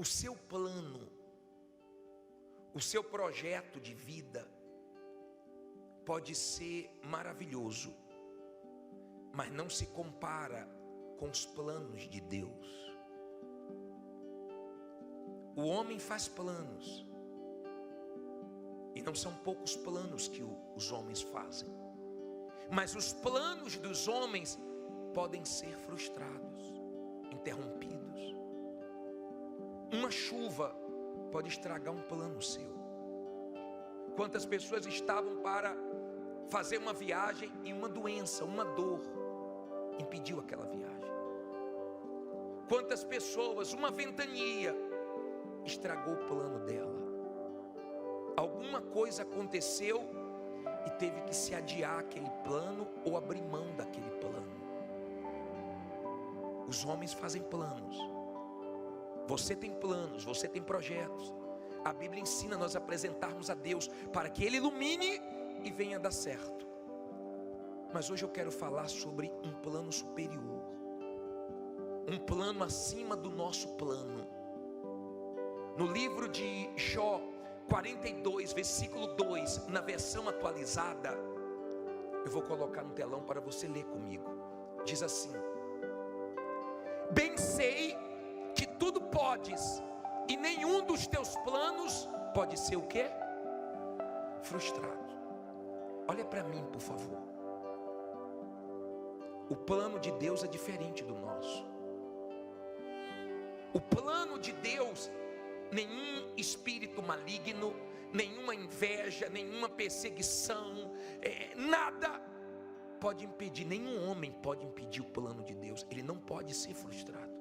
O seu plano, o seu projeto de vida pode ser maravilhoso, mas não se compara com os planos de Deus. O homem faz planos, e não são poucos planos que os homens fazem, mas os planos dos homens podem ser frustrados, interrompidos. Uma chuva pode estragar um plano seu. Quantas pessoas estavam para fazer uma viagem e uma doença, uma dor impediu aquela viagem? Quantas pessoas, uma ventania estragou o plano dela? Alguma coisa aconteceu e teve que se adiar aquele plano ou abrir mão daquele plano. Os homens fazem planos. Você tem planos, você tem projetos. A Bíblia ensina nós apresentarmos a Deus para que Ele ilumine e venha dar certo. Mas hoje eu quero falar sobre um plano superior, um plano acima do nosso plano. No livro de Jó 42, versículo 2, na versão atualizada, eu vou colocar no telão para você ler comigo. Diz assim: bem sei que tudo podes, e nenhum dos teus planos pode ser o quê? Frustrado. Olha para mim, por favor. O plano de Deus é diferente do nosso. O plano de Deus, nenhum espírito maligno, nenhuma inveja, nenhuma perseguição, nada pode impedir, nenhum homem pode impedir o plano de Deus. Ele não pode ser frustrado.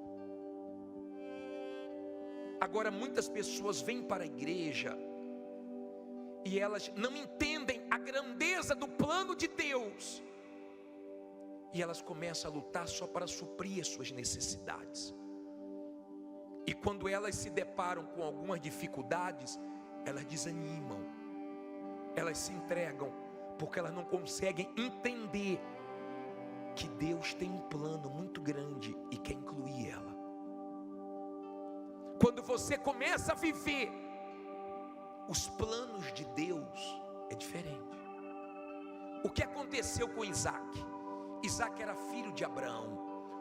Agora, muitas pessoas vêm para a igreja e elas não entendem a grandeza do plano de Deus, e elas começam a lutar só para suprir as suas necessidades. E quando elas se deparam com algumas dificuldades, elas desanimam, elas se entregam, porque elas não conseguem entender que Deus tem um plano muito grande e quer incluir ela. Quando você começa a viver os planos de Deus, é diferente. O que aconteceu com Isaac? Isaac era filho de Abraão,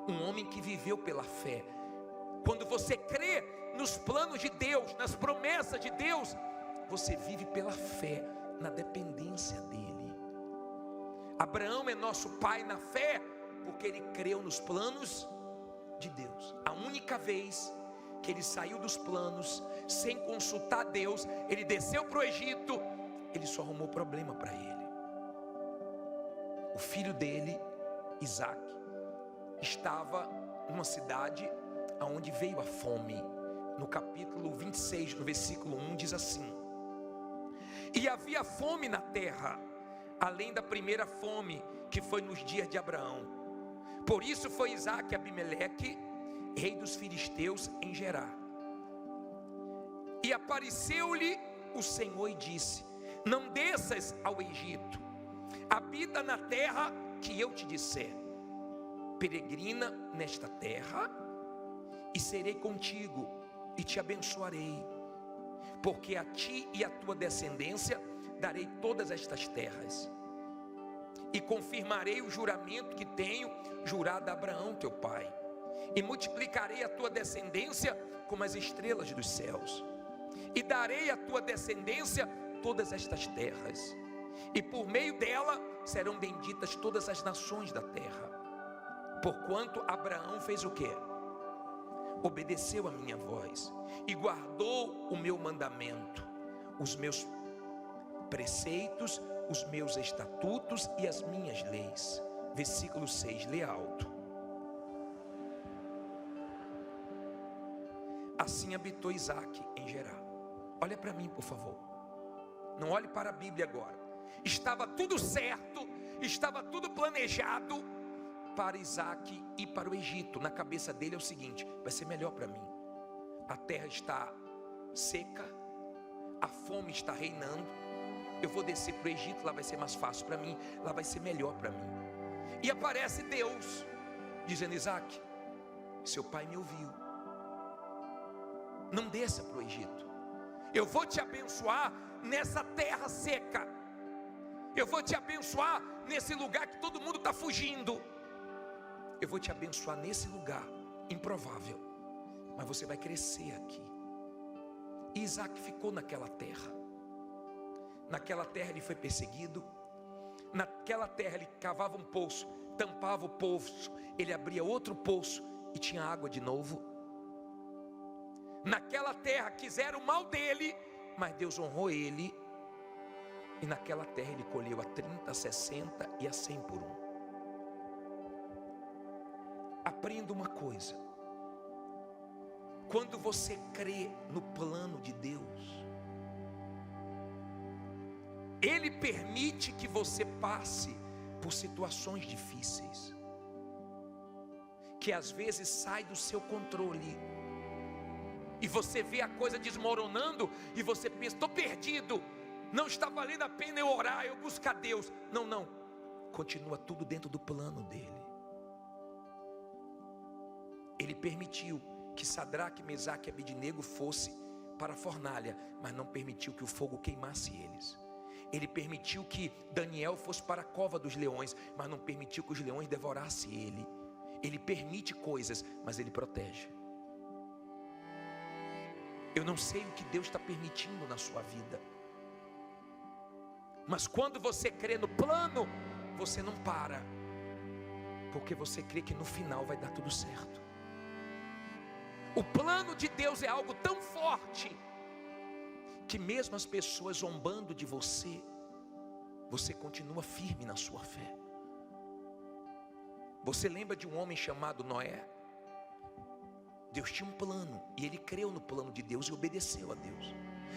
um homem que viveu pela fé. Quando você crê nos planos de Deus, nas promessas de Deus, você vive pela fé, na dependência dele. Abraão é nosso pai na fé, porque ele creu nos planos de Deus. A única vez que ele saiu dos planos, sem consultar Deus, ele desceu para o Egito, ele só arrumou problema para ele. O filho dele, Isaac, estava numa cidade aonde veio a fome. No capítulo 26, no versículo 1, diz assim: e havia fome na terra, além da primeira fome que foi nos dias de Abraão. Por isso foi Isaac a Abimeleque, rei dos filisteus, em Gerar. E apareceu-lhe o Senhor e disse: não desças ao Egito, habita na terra que eu te disser. Peregrina nesta terra, e serei contigo, e te abençoarei, porque a ti e a tua descendência darei todas estas terras, e confirmarei o juramento que tenho jurado a Abraão teu pai, e multiplicarei a tua descendência como as estrelas dos céus, e darei à tua descendência todas estas terras, e por meio dela serão benditas todas as nações da terra. Porquanto Abraão fez o quê? Obedeceu a minha voz e guardou o meu mandamento, os meus preceitos, os meus estatutos e as minhas leis. Versículo 6, lê alto. Assim habitou Isaac em Gerar. Olha para mim, por favor. Não olhe para a Bíblia agora. Estava tudo certo, estava tudo planejado para Isaac ir para o Egito. Na cabeça dele é o seguinte: vai ser melhor para mim. A terra está seca, a fome está reinando. Eu vou descer para o Egito, lá vai ser mais fácil para mim, lá vai ser melhor para mim. E aparece Deus dizendo: Isaac, seu pai me ouviu, Não desça para o Egito. Eu vou te abençoar nessa terra seca. Eu vou te abençoar nesse lugar que todo mundo está fugindo. Eu vou te abençoar nesse lugar improvável, mas você vai crescer aqui. E Isaac ficou naquela terra. Naquela terra ele foi perseguido. Naquela terra ele cavava um poço, tampava o poço, ele abria outro poço e tinha água de novo. Naquela terra quiseram o mal dele, mas Deus honrou ele. E naquela terra ele colheu a 30, a 60 e a 100 por um. Aprenda uma coisa: quando você crê no plano de Deus, Ele permite que você passe por situações difíceis, que às vezes sai do seu controle, e você vê a coisa desmoronando, e você pensa, estou perdido, não está valendo a pena eu orar, eu buscar Deus. Não, continua tudo dentro do plano dele. Ele permitiu que Sadraque, Mesaque e Abednego fosse para a fornalha, mas não permitiu que o fogo queimasse eles. Ele permitiu que Daniel fosse para a cova dos leões, mas não permitiu que os leões devorassem ele. Ele permite coisas, mas ele protege. Eu não sei o que Deus está permitindo na sua vida, mas quando você crê no plano, você não para, porque você crê que no final vai dar tudo certo. O plano de Deus é algo tão forte, que mesmo as pessoas zombando de você, você continua firme na sua fé. Você lembra de um homem chamado Noé? Deus tinha um plano, e ele creu no plano de Deus e obedeceu a Deus.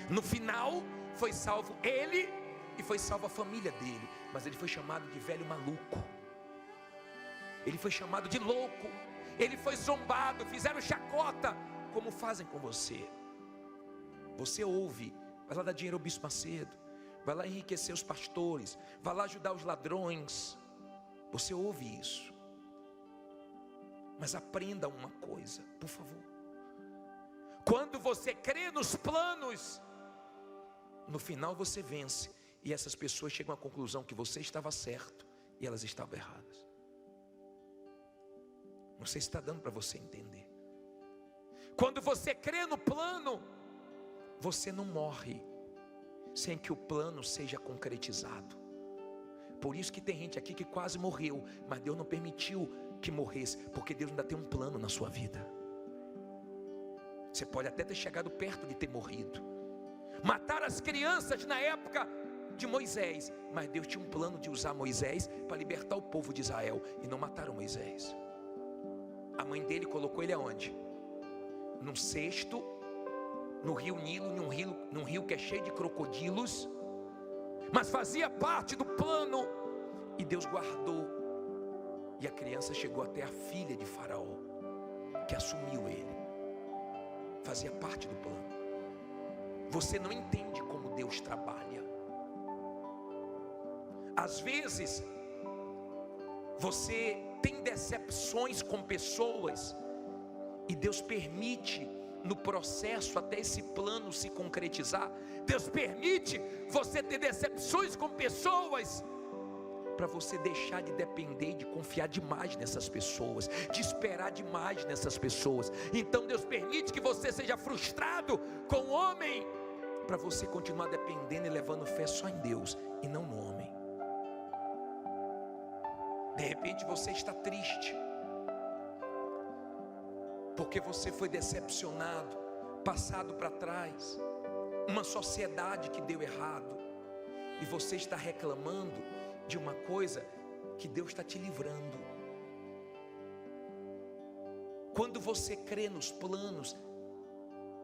No final, foi salvo ele e foi salva a família dele, mas ele foi chamado de velho maluco. Ele foi chamado de louco. Ele foi zombado, fizeram chacota, como fazem com você. Você ouve, vai lá dar dinheiro ao bispo Macedo, vai lá enriquecer os pastores, vai lá ajudar os ladrões. Você ouve isso. Mas aprenda uma coisa, por favor. Quando você crê nos planos, no final você vence, e essas pessoas chegam à conclusão que você estava certo e elas estavam erradas. Não sei se está dando para você entender. Quando você crê no plano, você não morre sem que o plano seja concretizado. Por isso que tem gente aqui que quase morreu, mas Deus não permitiu que morresse, porque Deus ainda tem um plano na sua vida. Você pode até ter chegado perto de ter morrido, matar as crianças na época de Moisés, mas Deus tinha um plano de usar Moisés para libertar o povo de Israel, e não mataram Moisés. A mãe dele colocou ele aonde? Num cesto, no rio Nilo, num rio que é cheio de crocodilos, mas fazia parte do plano, e Deus guardou, e a criança chegou até a filha de Faraó, que assumiu ele. Fazia parte do plano. Você não entende como Deus trabalha. Às vezes você tem decepções com pessoas, e Deus permite no processo até esse plano se concretizar. Deus permite você ter decepções com pessoas, para você deixar de depender e de confiar demais nessas pessoas, de esperar demais nessas pessoas. Então Deus permite que você seja frustrado com o homem, para você continuar dependendo e levando fé só em Deus e não no homem. De repente você está triste, porque você foi decepcionado, passado para trás, uma sociedade que deu errado, e você está reclamando de uma coisa que Deus está te livrando. Quando você crê nos planos,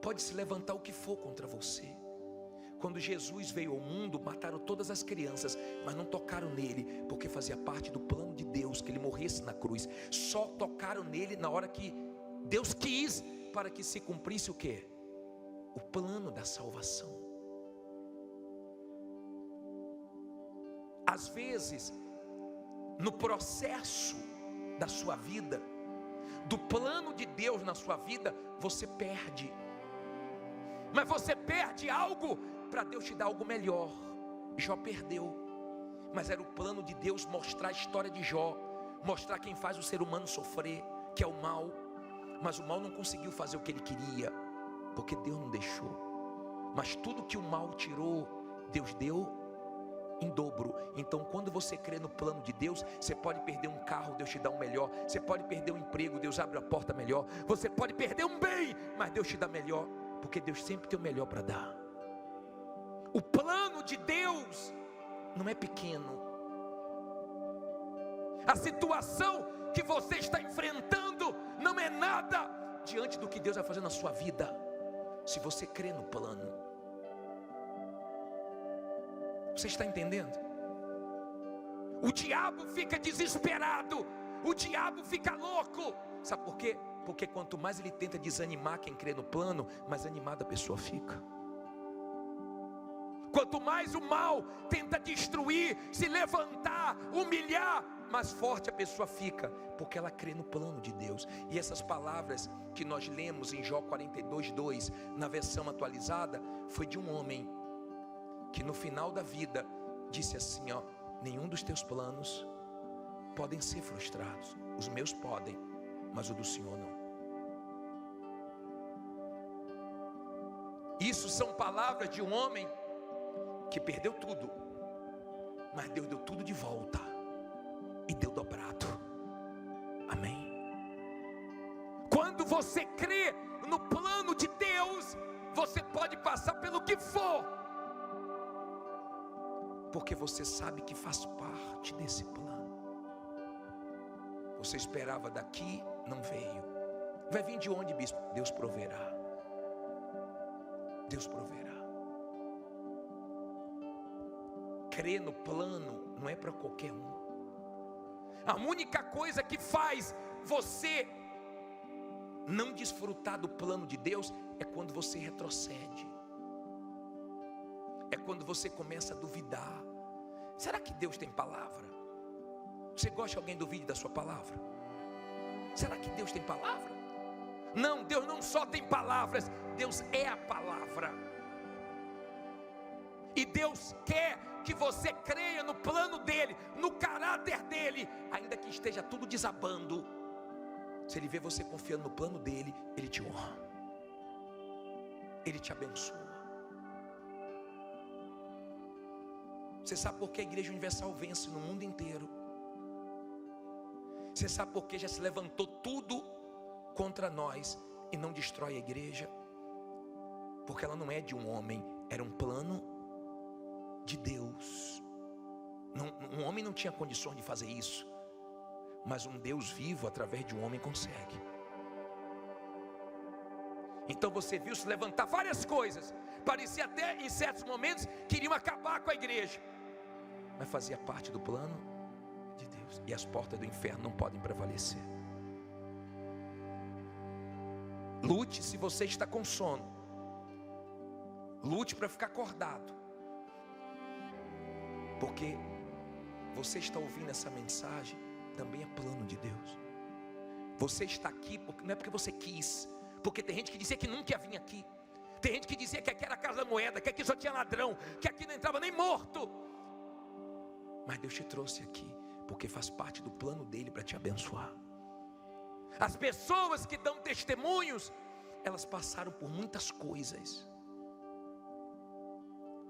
pode se levantar o que for contra você. Quando Jesus veio ao mundo, mataram todas as crianças, mas não tocaram nele, porque fazia parte do plano de Deus que ele morresse na cruz. Só tocaram nele na hora que Deus quis, para que se cumprisse o quê? O plano da salvação. Às vezes, no processo da sua vida, do plano de Deus na sua vida, você perde. mas você perde algo para Deus te dar algo melhor. Jó perdeu, mas era o plano de Deus mostrar a história de Jó, mostrar quem faz o ser humano sofrer, que é o mal. Mas o mal não conseguiu fazer o que ele queria, porque Deus não deixou. Mas tudo que o mal tirou, Deus deu em dobro. Então quando você crê no plano de Deus, você pode perder um carro, Deus te dá um melhor. Você pode perder um emprego, Deus abre a porta melhor. Você pode perder um bem, mas Deus te dá melhor, porque Deus sempre tem o melhor para dar. O plano de Deus não é pequeno. A situação que você está enfrentando não é nada diante do que Deus vai fazer na sua vida, se você crê no plano. Você está entendendo? O diabo fica desesperado, o diabo fica louco. Sabe por quê? Porque quanto mais ele tenta desanimar quem crê no plano, mais animada a pessoa fica. Quanto mais o mal tenta destruir, se levantar, humilhar, mais forte a pessoa fica, porque ela crê no plano de Deus. E essas palavras que nós lemos em Jó 42:2, na versão atualizada, foi de um homem que no final da vida disse assim: ó, nenhum dos teus planos podem ser frustrados. Os meus podem, mas o do Senhor não. Isso são palavras de um homem que perdeu tudo, mas Deus deu tudo de volta e deu dobrado. Amém. Quando você crê no plano de Deus, você pode passar pelo que for, porque você sabe que faz parte desse plano. Você esperava daqui, não veio. Vai vir de onde, bispo? Deus proverá. Deus proverá. Crer no plano não é para qualquer um. A única coisa que faz você não desfrutar do plano de Deus é quando você retrocede. É quando você começa a duvidar. Será que Deus tem palavra? Você gosta que alguém duvide da sua palavra? Será que Deus tem palavra? Não, Deus não só tem palavras, Deus é a palavra. E Deus quer que você creia no plano dele, no caráter dele, ainda que esteja tudo desabando. Se ele vê você confiando no plano dele, ele te honra, ele te abençoa. Você sabe por que a Igreja Universal vence no mundo inteiro? Você sabe por que já se levantou tudo contra nós e não destrói a igreja? Porque ela não é de um homem, era um plano de Deus. Um homem não tinha condições de fazer isso, mas um Deus vivo através de um homem consegue. Então você viu se levantar várias coisas, parecia até em certos momentos queriam acabar com a igreja, mas fazia parte do plano de Deus, e as portas do inferno não podem prevalecer. Lute se você está com sono, lute para ficar acordado, porque você está ouvindo essa mensagem, também é plano de Deus. Você está aqui porque não é porque você quis, porque tem gente que dizia que nunca ia vir aqui, tem gente que dizia que aqui era a casa da moeda, que aqui só tinha ladrão, que aqui não entrava nem morto, mas Deus te trouxe aqui porque faz parte do plano dele para te abençoar. As pessoas que dão testemunhos, elas passaram por muitas coisas,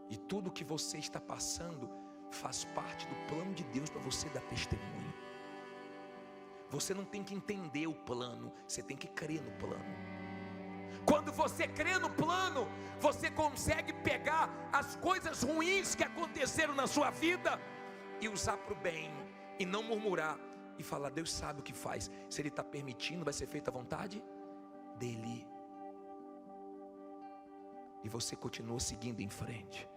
e tudo que você está passando faz parte do plano de Deus para você dar testemunho. Você não tem que entender o plano, você tem que crer no plano. Quando você crê no plano, você consegue pegar as coisas ruins que aconteceram na sua vida e usar para o bem, e não murmurar e falar: Deus sabe o que faz. Se Ele está permitindo, vai ser feita a vontade dEle. E você continua seguindo em frente,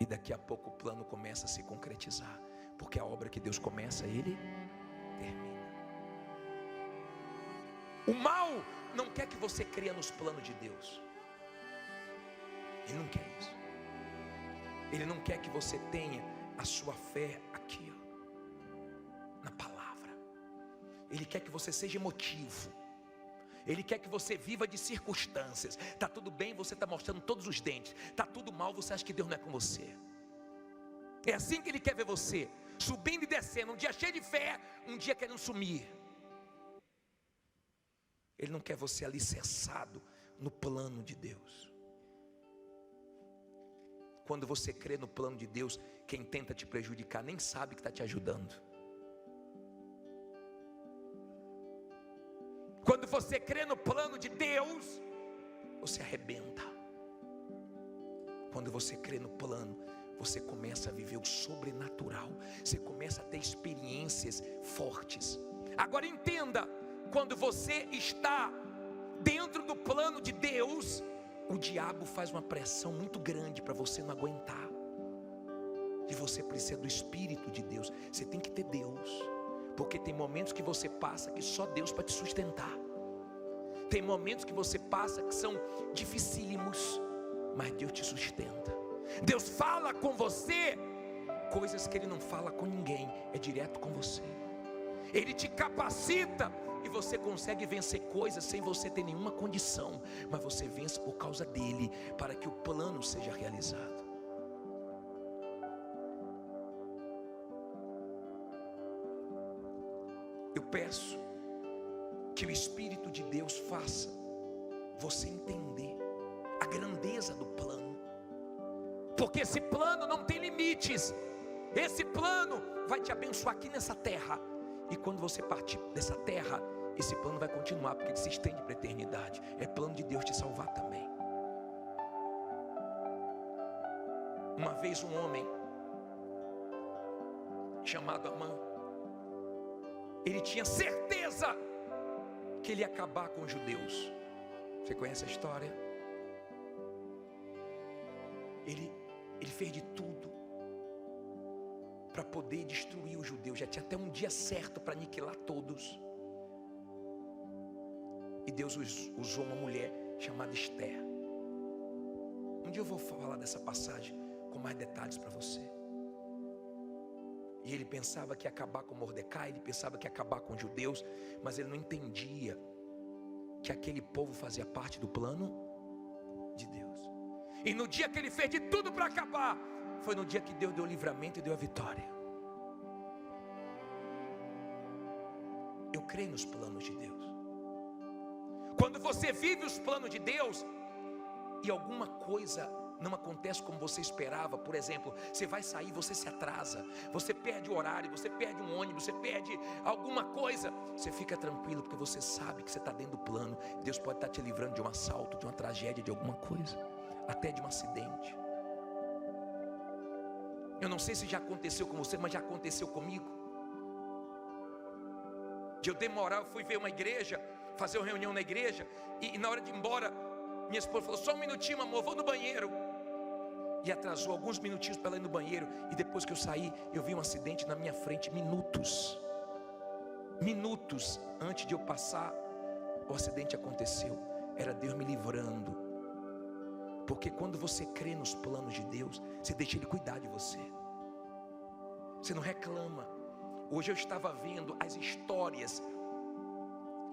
e daqui a pouco o plano começa a se concretizar, porque a obra que Deus começa, Ele termina. O mal não quer que você creia nos planos de Deus. Ele não quer isso. Ele não quer que você tenha a sua fé aqui, ó, na palavra. Ele quer que você seja emotivo. Ele quer que você viva de circunstâncias. Está tudo bem, você está mostrando todos os dentes. Está tudo mal, você acha que Deus não é com você. É assim que Ele quer ver você, subindo e descendo, um dia cheio de fé, um dia querendo sumir. Ele não quer você alicerçado no plano de Deus. Quando você crê no plano de Deus, quem tenta te prejudicar nem sabe que está te ajudando. Quando você crê no plano de Deus, você arrebenta. Quando você crê no plano, você começa a viver o sobrenatural. Você começa a ter experiências fortes. Agora entenda, quando você está dentro do plano de Deus, o diabo faz uma pressão muito grande para você não aguentar. E você precisa do Espírito de Deus. Você tem que ter Deus, porque tem momentos que você passa que só Deus para te sustentar. Tem momentos que você passa que são dificílimos, mas Deus te sustenta. Deus fala com você coisas que Ele não fala com ninguém, é direto com você. Ele te capacita e você consegue vencer coisas sem você ter nenhuma condição, mas você vence por causa dele, para que o plano seja realizado. Eu peço que o Espírito de Deus faça você entender a grandeza do plano, porque esse plano não tem limites. Esse plano vai te abençoar aqui nessa terra, e quando você partir dessa terra, esse plano vai continuar, porque ele se estende para a eternidade. É plano de Deus te salvar também. Uma vez um homem chamado Amã, ele tinha certeza que ele ia acabar com os judeus. Você conhece a história? Ele fez de tudo para poder destruir os judeus. Já tinha até um dia certo para aniquilar todos. E Deus usou uma mulher chamada Esther. Um dia eu vou falar dessa passagem com mais detalhes para você. E ele pensava que ia acabar com Mordecai, ele pensava que ia acabar com os judeus, mas ele não entendia que aquele povo fazia parte do plano de Deus. E no dia que ele fez de tudo para acabar, foi no dia que Deus deu o livramento e deu a vitória. Eu creio nos planos de Deus. Quando você vive os planos de Deus e alguma coisa não acontece como você esperava, por exemplo, você vai sair, você se atrasa, você perde o horário, você perde um ônibus, você perde alguma coisa, você fica tranquilo, porque você sabe que você está dentro do plano. Deus pode estar te livrando de um assalto, de uma tragédia, de alguma coisa, até de um acidente. Eu não sei se já aconteceu com você, mas já aconteceu comigo. De eu demorar, eu fui ver uma igreja, fazer uma reunião na igreja, e na hora de ir embora, minha esposa falou: só um minutinho, amor, vou no banheiro. E atrasou alguns minutinhos para ela ir no banheiro. E depois que eu saí, eu vi um acidente na minha frente, minutos antes de eu passar, o acidente aconteceu. Era Deus me livrando. Porque quando você crê nos planos de Deus, você deixa Ele cuidar de você. Você não reclama. Hoje eu estava vendo as histórias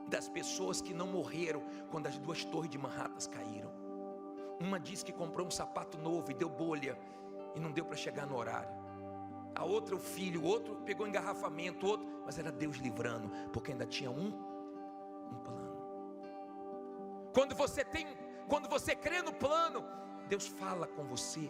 das pessoas que não morreram quando as 2 torres de Manhattan caíram. Uma disse que comprou um sapato novo e deu bolha e não deu para chegar no horário. A outra, o filho, o outro pegou engarrafamento, o outro, mas era Deus livrando, porque ainda tinha um plano. Quando você crê no plano, Deus fala com você.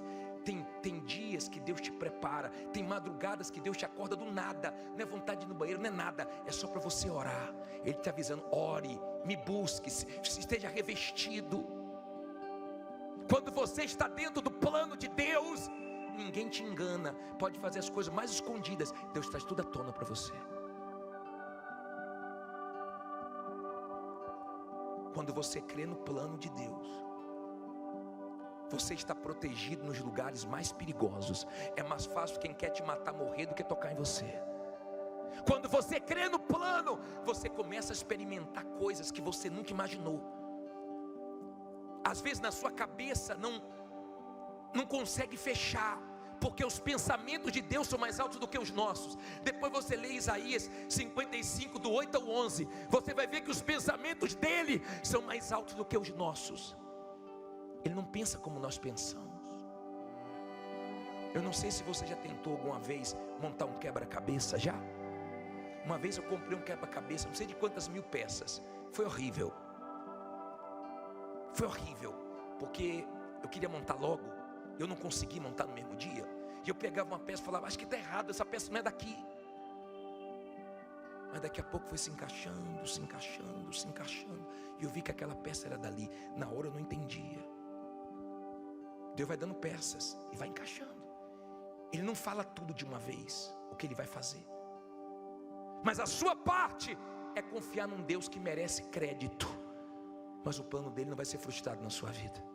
Tem dias que Deus te prepara, tem madrugadas que Deus te acorda do nada. Não é vontade de ir no banheiro, não é nada, é só para você orar. Ele está avisando: ore, me busque, esteja revestido. Quando você está dentro do plano de Deus, ninguém te engana. Pode fazer as coisas mais escondidas, Deus traz tudo à tona para você. Quando você crê no plano de Deus, você está protegido nos lugares mais perigosos. É mais fácil quem quer te matar morrer do que tocar em você. Quando você crê no plano, você começa a experimentar coisas que você nunca imaginou. Às vezes na sua cabeça não consegue fechar, porque os pensamentos de Deus são mais altos do que os nossos. Depois você lê Isaías 55, do 8 ao 11, você vai ver que os pensamentos dele são mais altos do que os nossos. Ele não pensa como nós pensamos. Eu não sei se você já tentou alguma vez montar um quebra-cabeça já. Uma vez eu comprei um quebra-cabeça, não sei de quantas mil peças. Foi horrível. Foi horrível, porque eu queria montar logo, eu não consegui montar no mesmo dia. E eu pegava uma peça e falava, acho que está errado, essa peça não é daqui. Mas daqui a pouco foi se encaixando, se encaixando, se encaixando. E eu vi que aquela peça era dali. Na hora eu não entendia. Deus vai dando peças e vai encaixando. Ele não fala tudo de uma vez, o que ele vai fazer. Mas a sua parte é confiar num Deus que merece crédito. Mas o plano dele não vai ser frustrado na sua vida.